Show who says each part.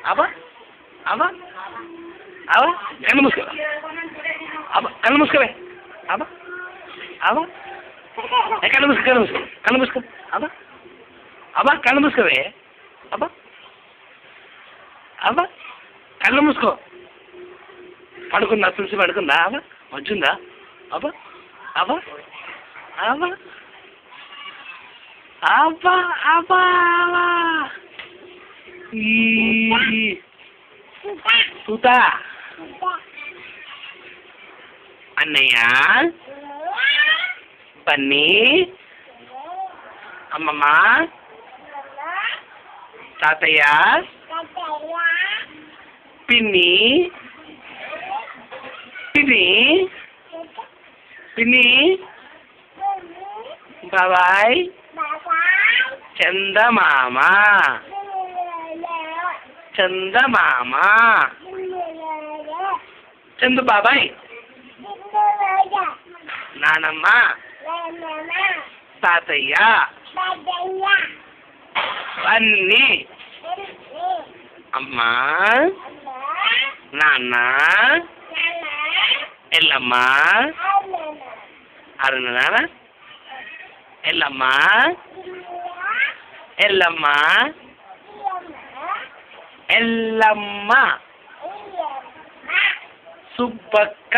Speaker 1: అబ్బా అబ్బా అబ్బా కళ్ళు మూసుకో అబ్బా కళ్ళు మూసుకోవే అబ్బా అబ్బా కళ్ళు మూసుకో కళ్ళు మూసుకో అబ్బా అబ్బా కళ్ళు మూసుకోవే అబ్బా అబ్బా కళ్ళు మూసుకో పడుకుందా తులసి పడుకుందా అబ్బా వచ్చిందా అబ్బా అబ్బా అబ్బా అబ్బా అబ్బా సూత అన్నయ్య బన్నీ అమ్మమ్మ తాతయ్య పిన్ని పిన్ని పిన్ని బాబాయ్ చందమామ చందమామ చందు బాబాయ్ నానమ్మ తాతయ్య అన్నీ అమ్మ నాన్న ఎల్లమ్మ అరుణ నాన్న ఎల్లమ్మ ఎల్లమ్మ ఎల్లమ్మ సుబ్బక్క